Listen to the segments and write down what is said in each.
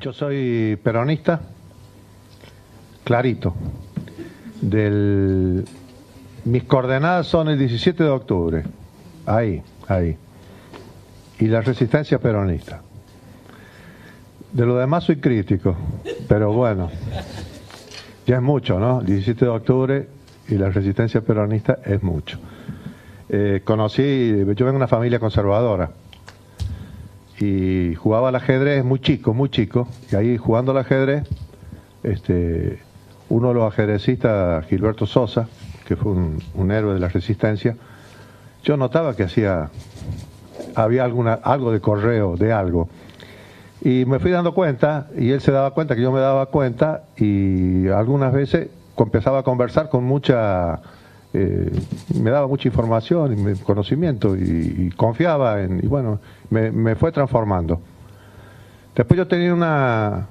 Yo soy peronista, clarito. Mis coordenadas son el 17 de octubre, ahí. Y la resistencia peronista. De lo demás soy crítico, pero bueno, ya es mucho, ¿no? El 17 de octubre y la resistencia peronista es mucho. Yo vengo de una familia conservadora y jugaba al ajedrez muy chico, y ahí jugando al ajedrez, uno de los ajedrecistas, Gilberto Sosa, que fue un héroe de la resistencia, yo notaba que había algo de correo, de algo. Y me fui dando cuenta, y él se daba cuenta que yo me daba cuenta, y algunas veces empezaba a conversar con me daba mucha información y conocimiento, y confiaba y bueno, me fue transformando. Después yo tenía una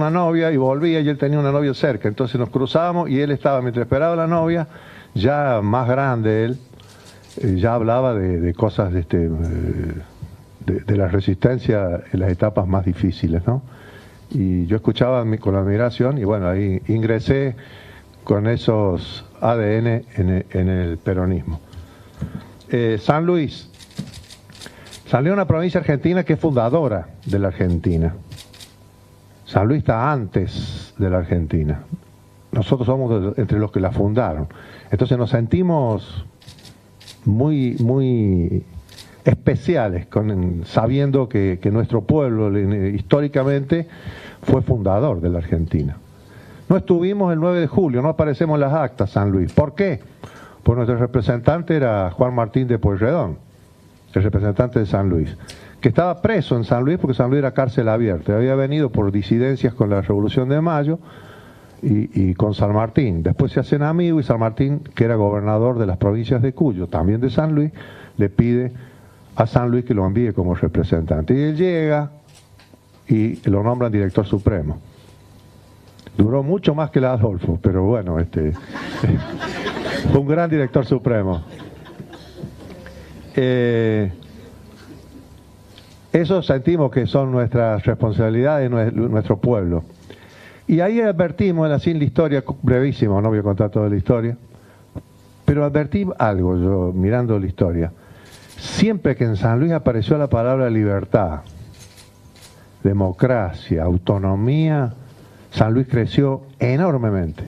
novia y volvía, y él tenía una novia cerca, entonces nos cruzábamos y él estaba, mientras esperaba la novia, ya más grande él, ya hablaba de cosas de la resistencia en las etapas más difíciles, ¿no? Y yo escuchaba con admiración, y bueno, ahí ingresé con esos ADN en el peronismo. San Luis. San Luis es una provincia argentina que es fundadora de la Argentina. San Luis está antes de la Argentina. Nosotros somos entre los que la fundaron. Entonces nos sentimos muy especiales sabiendo que nuestro pueblo históricamente fue fundador de la Argentina. No estuvimos el 9 de julio, no aparecemos en las actas, San Luis. ¿Por qué? Pues nuestro representante era Juan Martín de Pueyrredón, el representante de San Luis, que estaba preso en San Luis porque San Luis era cárcel abierta. Había venido por disidencias con la Revolución de Mayo y con San Martín. Después se hacen amigos y San Martín, que era gobernador de las provincias de Cuyo, también de San Luis, le pide a San Luis que lo envíe como representante. Y él llega y lo nombran director supremo. Duró mucho más que el Adolfo, pero bueno, fue un gran director supremo. Eso sentimos que son nuestras responsabilidades, nuestro pueblo. Y ahí advertimos, así en la historia, brevísimo, no voy a contar toda la historia, pero advertí algo yo, mirando la historia. Siempre que en San Luis apareció la palabra libertad, democracia, autonomía, San Luis creció enormemente.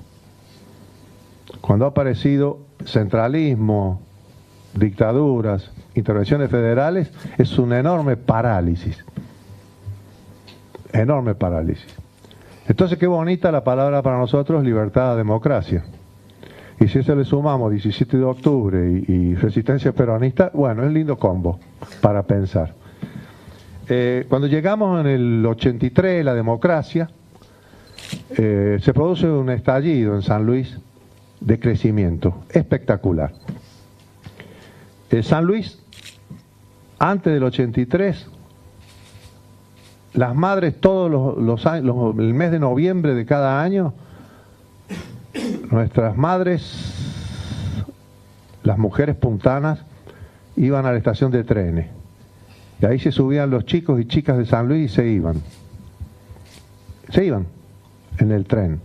Cuando ha aparecido centralismo, dictaduras, intervenciones federales, es un enorme parálisis. Enorme parálisis. Entonces, qué bonita la palabra para nosotros, libertad, democracia. Y si eso le sumamos 17 de octubre y resistencia peronista, bueno, es lindo combo para pensar. Cuando llegamos en el 83, la democracia, se produce un estallido en San Luis de crecimiento espectacular. San Luis, antes del 83, las madres todos los años, el mes de noviembre de cada año, nuestras madres, las mujeres puntanas, iban a la estación de trenes. Y ahí se subían los chicos y chicas de San Luis y se iban. Se iban en el tren.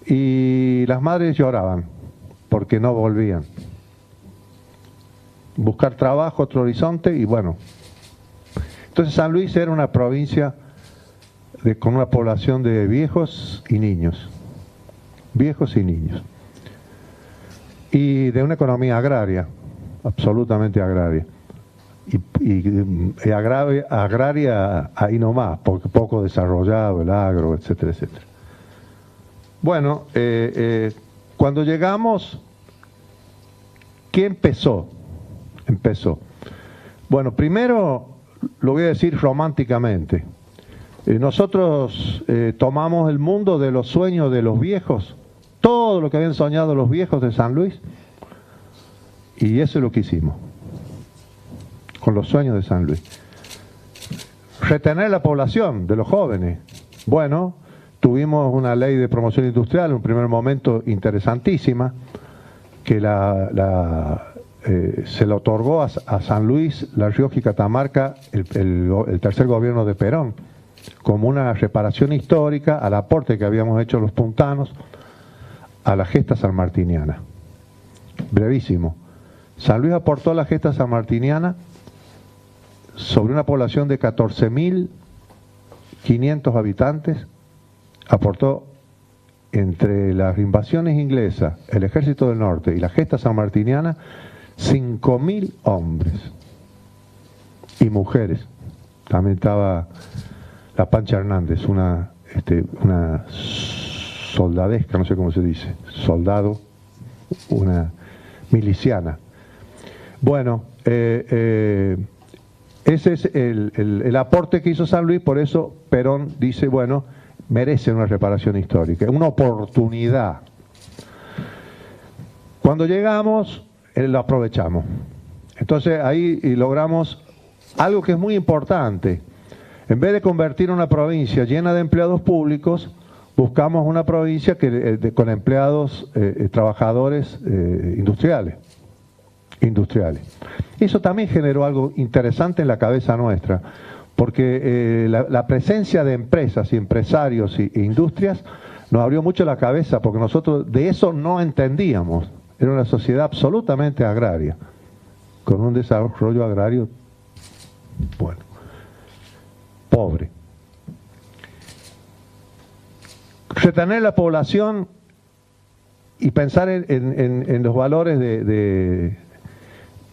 Y las madres lloraban porque no volvían. Buscar trabajo, otro horizonte, y bueno. Entonces San Luis era una provincia con una población de viejos y niños. Viejos y niños. Y de una economía agraria, absolutamente agraria. Y agraria ahí nomás, porque poco desarrollado el agro, etcétera, etcétera. Bueno, cuando llegamos, ¿qué empezó? Bueno, primero lo voy a decir románticamente. Nosotros tomamos el mundo de los sueños de los viejos, todo lo que habían soñado los viejos de San Luis, y eso es lo que hicimos con los sueños de San Luis. Retener la población de los jóvenes. Bueno, tuvimos una ley de promoción industrial en un primer momento interesantísima, que se le otorgó a San Luis, La Rioja y Catamarca el tercer gobierno de Perón. como una reparación histórica al aporte que habíamos hecho los puntanos a la gesta sanmartiniana. Brevísimo. San Luis aportó a la gesta sanmartiniana sobre una población de 14.500 habitantes, aportó entre las invasiones inglesas, el Ejército del Norte y la gesta sanmartiniana 5.000 hombres y mujeres. También estaba la Pancha Hernández, una soldadesca, no sé cómo se dice, soldado, una miliciana. Bueno, ese es el aporte que hizo San Luis, por eso Perón dice, bueno, merece una reparación histórica, una oportunidad. Cuando llegamos, lo aprovechamos. Entonces ahí logramos algo que es muy importante. En vez de convertir una provincia llena de empleados públicos, buscamos una provincia con empleados, trabajadores industriales. Eso también generó algo interesante en la cabeza nuestra, porque la presencia de empresas y empresarios e industrias nos abrió mucho la cabeza, porque nosotros de eso no entendíamos. Era una sociedad absolutamente agraria, con un desarrollo agrario, bueno, pobre. Retener la población y pensar en los valores de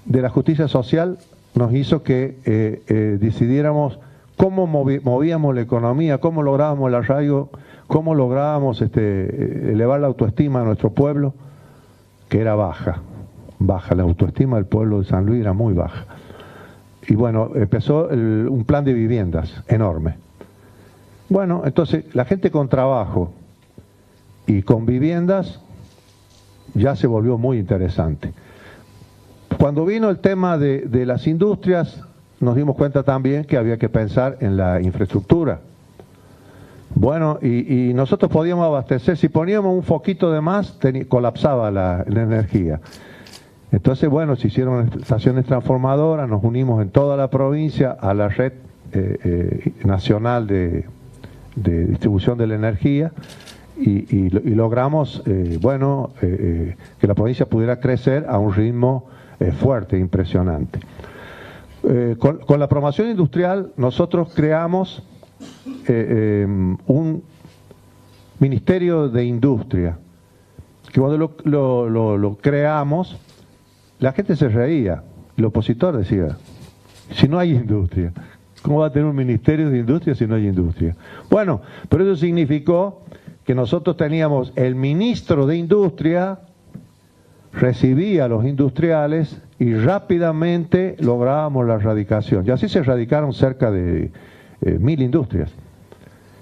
la justicia social nos hizo que decidiéramos cómo movíamos la economía, cómo lográbamos el arraigo, cómo lográbamos elevar la autoestima de nuestro pueblo, que era baja, la autoestima del pueblo de San Luis era muy baja. Y bueno, empezó un plan de viviendas enorme. Bueno, entonces la gente con trabajo y con viviendas ya se volvió muy interesante. Cuando vino el tema de las industrias, nos dimos cuenta también que había que pensar en la infraestructura. Bueno, y nosotros podíamos abastecer, si poníamos un foquito de más, colapsaba la energía. Entonces, bueno, se hicieron estaciones transformadoras, nos unimos en toda la provincia a la red nacional de distribución de la energía y logramos, que la provincia pudiera crecer a un ritmo fuerte, impresionante. Con la promoción industrial nosotros creamos un Ministerio de Industria, que cuando lo creamos, la gente se reía, el opositor decía, si no hay industria, ¿cómo va a tener un Ministerio de Industria si no hay industria? Bueno, pero eso significó que nosotros teníamos el ministro de Industria, recibía a los industriales y rápidamente lográbamos la erradicación. Y así se erradicaron cerca de 1.000 industrias.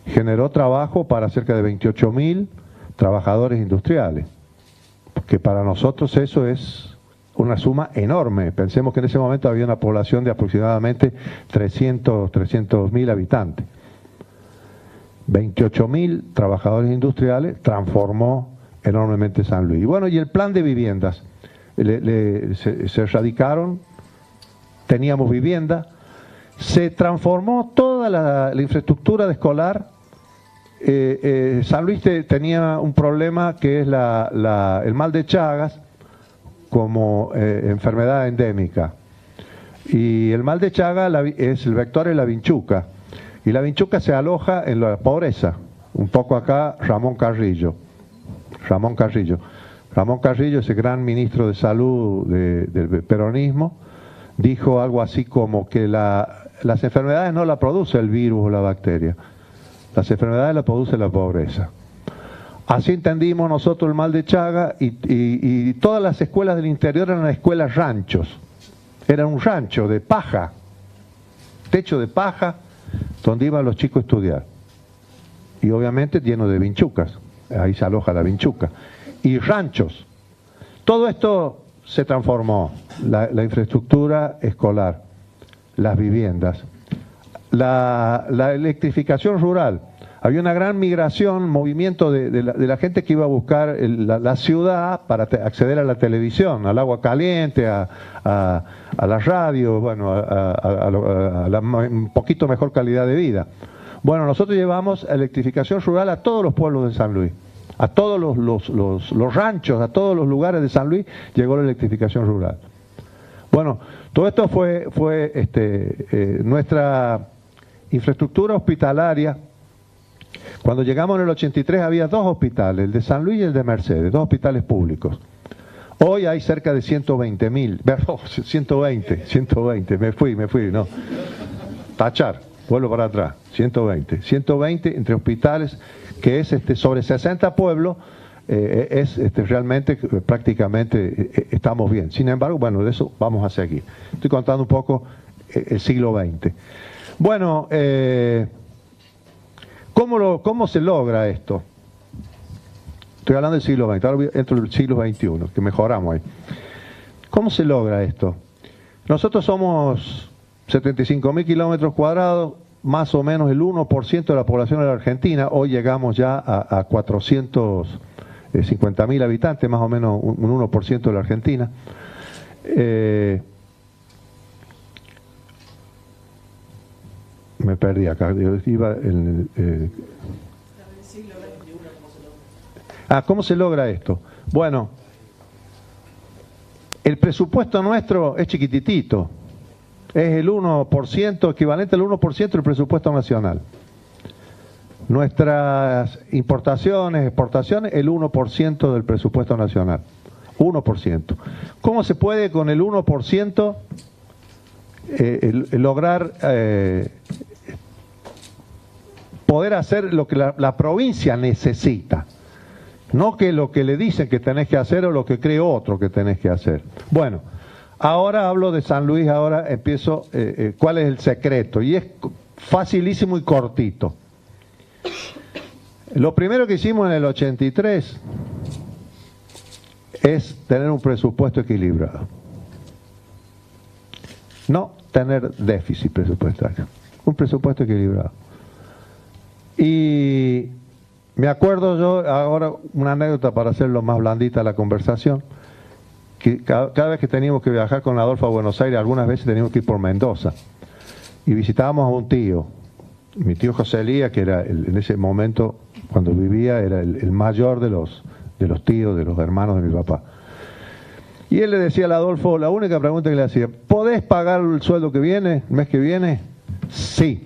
Generó trabajo para cerca de 28.000 trabajadores industriales, que para nosotros eso es una suma enorme. Pensemos que en ese momento había una población de aproximadamente 300.000 habitantes. 28.000 trabajadores industriales transformó enormemente San Luis. Y bueno, y el plan de viviendas, se erradicaron, teníamos vivienda, se transformó toda la infraestructura de escolar. San Luis tenía un problema que es el mal de Chagas como enfermedad endémica. Y el mal de Chagas el vector es la vinchuca. Y la vinchuca se aloja en la pobreza. Un poco acá Ramón Carrillo, ese gran ministro de salud del peronismo, dijo algo así como que las enfermedades no las produce el virus o la bacteria, las enfermedades las produce la pobreza. Así entendimos nosotros el mal de Chagas y todas las escuelas del interior eran escuelas ranchos. Era un rancho de paja, techo de paja, donde iban los chicos a estudiar. Y obviamente lleno de vinchucas, ahí se aloja la vinchuca. Y ranchos. Todo esto se transformó, la infraestructura escolar, las viviendas, la electrificación rural. Había una gran migración, movimiento de la gente que iba a buscar la ciudad para acceder a la televisión, al agua caliente, a la radio, bueno, a un poquito mejor calidad de vida. Bueno, nosotros llevamos electrificación rural a todos los pueblos de San Luis, a todos los ranchos, a todos los lugares de San Luis llegó la electrificación rural. Bueno, todo esto fue nuestra infraestructura hospitalaria. Cuando llegamos en el 83 había 2 hospitales, el de San Luis y el de Mercedes, 2 hospitales públicos. Hoy hay cerca de 120.000, 120, me fui, no. Tachar, vuelvo para atrás, 120 entre hospitales, que es sobre 60 pueblos, realmente prácticamente estamos bien. Sin embargo, bueno, de eso vamos a seguir. Estoy contando un poco el siglo XX. Bueno, ¿cómo se logra esto? Estoy hablando del siglo XX, ahora entro en el siglo XXI, que mejoramos ahí. ¿Cómo se logra esto? Nosotros somos 75.000 kilómetros cuadrados, más o menos el 1% de la población de la Argentina. Hoy llegamos ya a 450.000 habitantes, más o menos un 1% de la Argentina. Me perdí acá, iba en ¿cómo se logra esto? Bueno, el presupuesto nuestro es chiquititito, es el 1%, equivalente al 1% del presupuesto nacional. Nuestras importaciones, exportaciones, el 1% del presupuesto nacional. 1%. ¿Cómo se puede con el 1% lograr poder hacer lo que la provincia necesita? No que lo que le dicen que tenés que hacer o lo que cree otro que tenés que hacer. Bueno, ahora hablo de San Luis, ahora empiezo, ¿cuál es el secreto? Y es facilísimo y cortito. Lo primero que hicimos en el 83 es tener un presupuesto equilibrado. No tener déficit presupuestario, un presupuesto equilibrado. Y me acuerdo yo, ahora una anécdota para hacerlo más blandita la conversación, que cada vez que teníamos que viajar con Adolfo a Buenos Aires, algunas veces teníamos que ir por Mendoza, y visitábamos a un tío, mi tío José Elías, que era en ese momento, cuando vivía, era el mayor de los tíos, de los hermanos de mi papá. Y él le decía al Adolfo, la única pregunta que le hacía, ¿podés pagar el sueldo que viene, el mes que viene? Sí.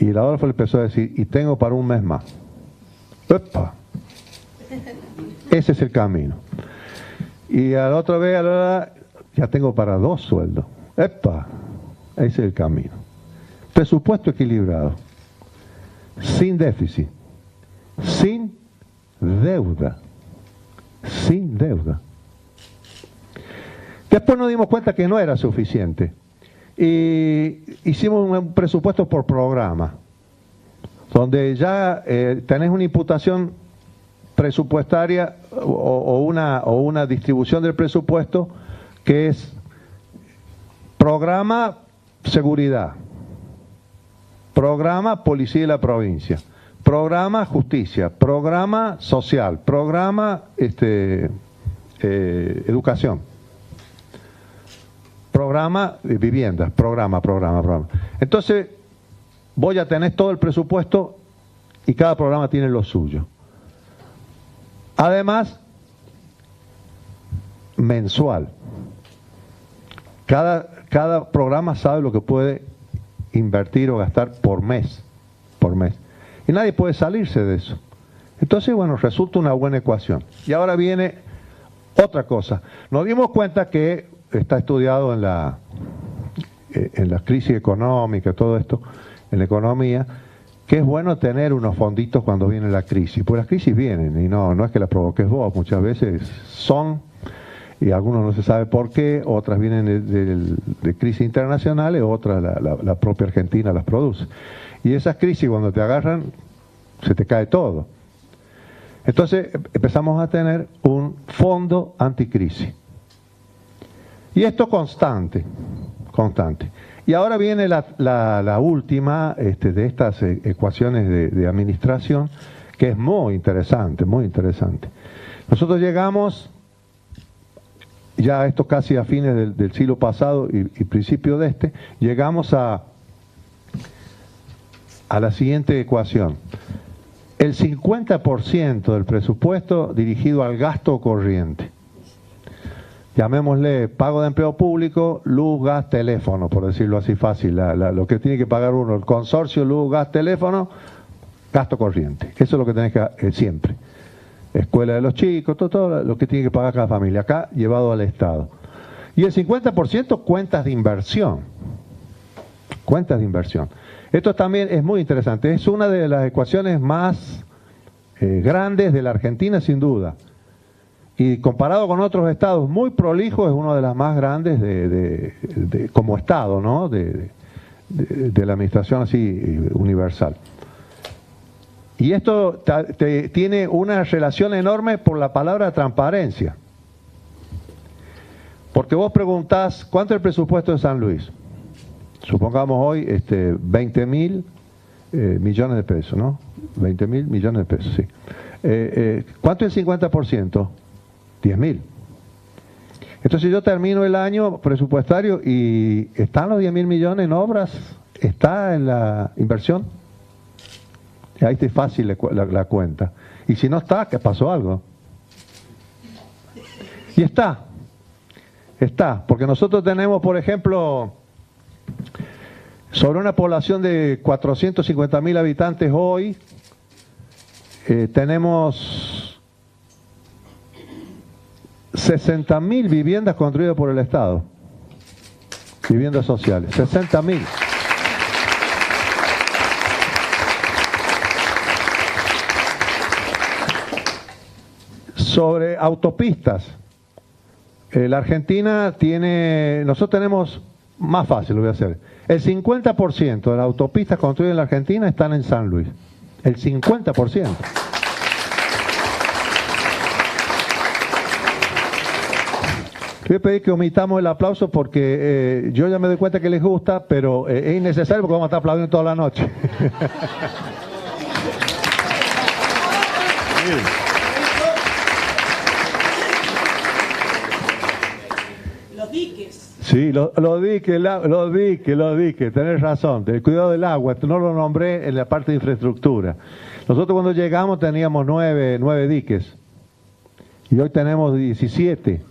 Y el Adolfo le empezó a decir, y tengo para un mes más. ¡Epa! Ese es el camino. Y a la otra vez, a la hora, ya tengo para 2 sueldos. ¡Epa! Ese es el camino. Presupuesto equilibrado, sin déficit, sin deuda, sin deuda. Después nos dimos cuenta que no era suficiente. Y hicimos un presupuesto por programa, donde ya tenés una imputación presupuestaria o una distribución del presupuesto que es programa seguridad, programa policía de la provincia, programa justicia, programa social, programa educación. Programa viviendas, programa. Entonces, voy a tener todo el presupuesto y cada programa tiene lo suyo. Además, mensual. Cada programa sabe lo que puede invertir o gastar por mes. Y nadie puede salirse de eso. Entonces, bueno, resulta una buena ecuación. Y ahora viene otra cosa. Nos dimos cuenta que está estudiado en la crisis económica, todo esto, en la economía, que es bueno tener unos fonditos cuando viene la crisis. Pues las crisis vienen, y no es que las provoques vos, muchas veces son, y algunos no se sabe por qué, otras vienen de crisis internacionales, otras la propia Argentina las produce. Y esas crisis cuando te agarran, se te cae todo. Entonces empezamos a tener un fondo anticrisis. Y esto constante. Y ahora viene la última de estas ecuaciones de administración, que es muy interesante. Nosotros llegamos, ya esto casi a fines del siglo pasado y principio de llegamos a a la siguiente ecuación. El 50% del presupuesto dirigido al gasto corriente. Llamémosle pago de empleo público, luz, gas, teléfono, por decirlo así fácil, lo que tiene que pagar uno, el consorcio, luz, gas, teléfono, gasto corriente. Eso es lo que tenés que siempre. Escuela de los chicos, todo lo que tiene que pagar cada familia, acá llevado al Estado. Y el 50% cuentas de inversión. Cuentas de inversión. Esto también es muy interesante, es una de las ecuaciones más grandes de la Argentina sin duda. Y comparado con otros estados muy prolijos, es una de las más grandes como estado, ¿no? de la administración así universal. Y esto tiene una relación enorme por la palabra transparencia. Porque vos preguntás, ¿cuánto es el presupuesto de San Luis? Supongamos hoy 20.000 millones de pesos, ¿no? 20.000 millones de pesos, sí. ¿Cuánto es el 50%? 10.000. Entonces yo termino el año presupuestario y ¿están los 10.000 millones en obras? ¿Está en la inversión? Ahí está fácil la cuenta. Y si no está, ¿qué pasó algo? Y está, porque nosotros tenemos, por ejemplo, sobre una población de 450.000 habitantes hoy, tenemos 60.000 viviendas construidas por el Estado, viviendas sociales, 60.000. Sobre autopistas, la Argentina nosotros tenemos, más fácil lo voy a hacer, el 50% de las autopistas construidas en la Argentina están en San Luis, el 50%. Voy a pedir que omitamos el aplauso porque yo ya me doy cuenta que les gusta, pero es innecesario porque vamos a estar aplaudiendo toda la noche. Los diques. Sí, los diques, tenés razón. El cuidado del agua, no lo nombré en la parte de infraestructura. Nosotros cuando llegamos teníamos 9 diques y hoy tenemos 17,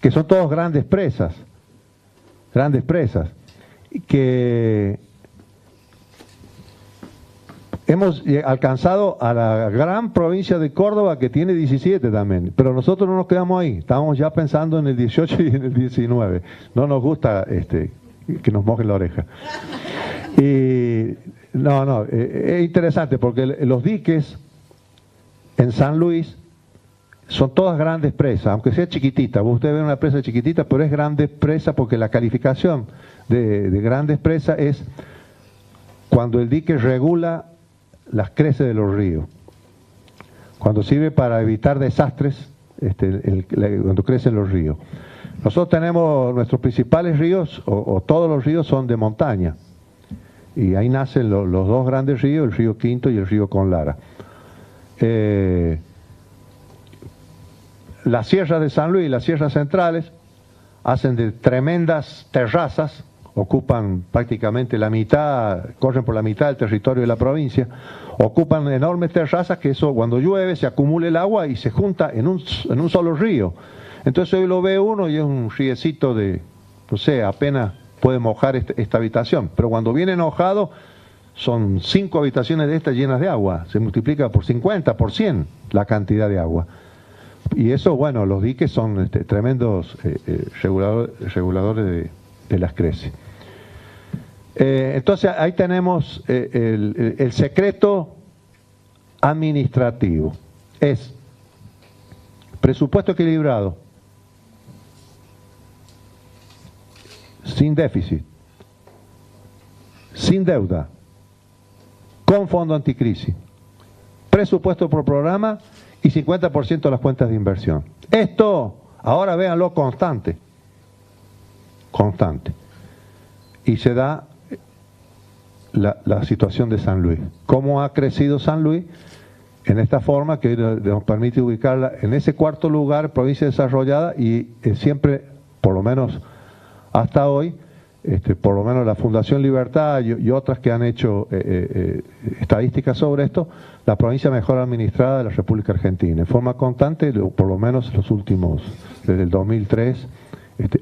que son todos grandes presas, que hemos alcanzado a la gran provincia de Córdoba que tiene 17 también, pero nosotros no nos quedamos ahí, estábamos ya pensando en el 18 y en el 19, no nos gusta que nos mojen la oreja. Y es interesante porque los diques en San Luis son todas grandes presas, aunque sea chiquitita. Usted ve una presa chiquitita, pero es grande presa porque la calificación de grandes presas es cuando el dique regula las creces de los ríos. Cuando sirve para evitar desastres, cuando crecen los ríos. Nosotros tenemos nuestros principales ríos, o todos los ríos son de montaña. Y ahí nacen los dos grandes ríos, el río Quinto y el río Conlara. Las sierras de San Luis y las sierras centrales hacen de tremendas terrazas, ocupan prácticamente la mitad, corren por la mitad del territorio de la provincia, ocupan enormes terrazas que eso cuando llueve se acumula el agua y se junta en un solo río. Entonces hoy lo ve uno y es un riecito de, no sé, apenas puede mojar esta habitación, pero cuando viene enojado son 5 habitaciones de estas llenas de agua, se multiplica por 50, por 100 la cantidad de agua. Y eso, bueno, los diques son tremendos reguladores de las creces. Entonces ahí tenemos el secreto administrativo. Es presupuesto equilibrado, sin déficit, sin deuda, con fondo anticrisis, presupuesto por programa y 50% de las cuentas de inversión. Esto, ahora véanlo, constante. Y se da la situación de San Luis. ¿Cómo ha crecido San Luis? En esta forma que nos permite ubicarla en ese cuarto lugar, provincia desarrollada, y siempre, por lo menos hasta hoy, por lo menos la Fundación Libertad y otras que han hecho estadísticas sobre esto, la provincia mejor administrada de la República Argentina, en forma constante, por lo menos los últimos, desde el 2003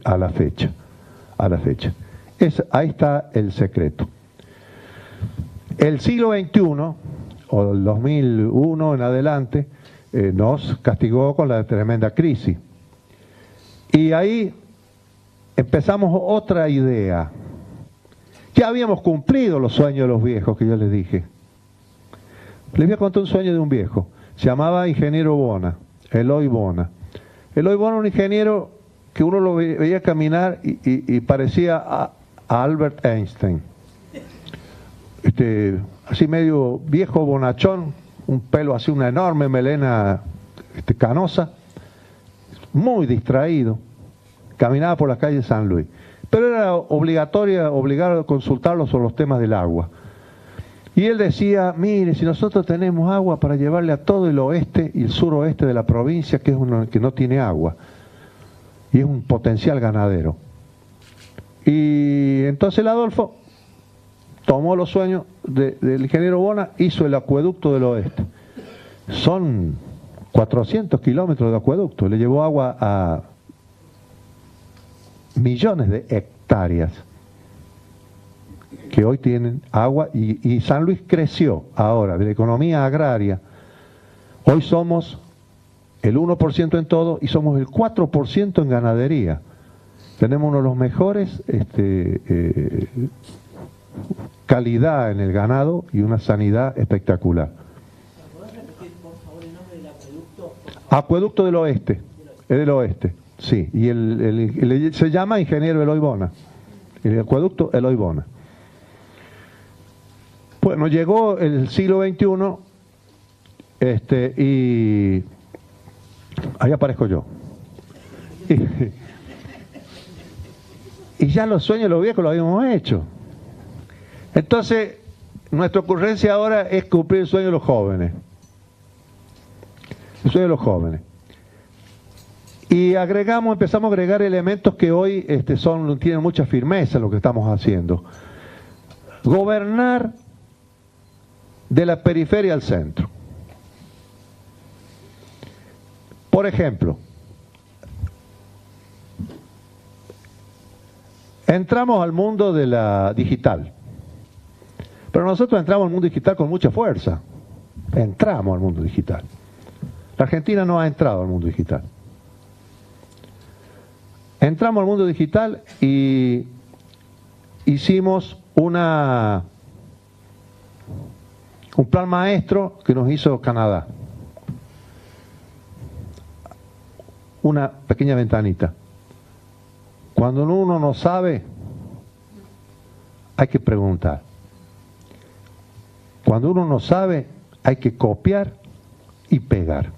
a la fecha. Ahí está el secreto. El siglo XXI, o el 2001 en adelante, nos castigó con la tremenda crisis. Y ahí empezamos otra idea. Ya habíamos cumplido los sueños de los viejos que yo les dije. Les voy a contar un sueño de un viejo. Se llamaba ingeniero Bona, Eloy Bona. Eloy Bona, un ingeniero que uno lo veía caminar y parecía a Albert Einstein. Así medio viejo, bonachón, un pelo así, una enorme melena canosa, muy distraído, caminaba por las calles de San Luis. Pero era obligado a consultarlo sobre los temas del agua. Y él decía, mire, si nosotros tenemos agua para llevarle a todo el oeste y el suroeste de la provincia, que es uno que no tiene agua, y es un potencial ganadero. Y entonces el Adolfo tomó los sueños del ingeniero Bona, hizo el acueducto del oeste. Son 400 kilómetros de acueducto, le llevó agua a millones de hectáreas que hoy tienen agua, y San Luis creció ahora de la economía agraria. Hoy somos el 1% en todo y somos el 4% en ganadería. Tenemos uno de los mejores calidad en el ganado y una sanidad espectacular. ¿Podés repetir, por favor, el nombre del acueducto? Acueducto del oeste, es del oeste, sí, y se llama ingeniero Eloy Bona, el acueducto Eloy Bona. Bueno, llegó el siglo XXI, y ahí aparezco yo. Y ya los sueños de los viejos los habíamos hecho. Entonces, nuestra ocurrencia ahora es cumplir el sueño de los jóvenes. El sueño de los jóvenes. Y empezamos a agregar elementos que hoy tienen mucha firmeza en lo que estamos haciendo. Gobernar de la periferia al centro. Por ejemplo, entramos al mundo de la digital. Pero nosotros entramos al mundo digital con mucha fuerza. Entramos al mundo digital. La Argentina no ha entrado al mundo digital. Entramos al mundo digital y hicimos un plan maestro que nos hizo Canadá. Una pequeña ventanita. Cuando uno no sabe, hay que preguntar. Cuando uno no sabe, hay que copiar y pegar.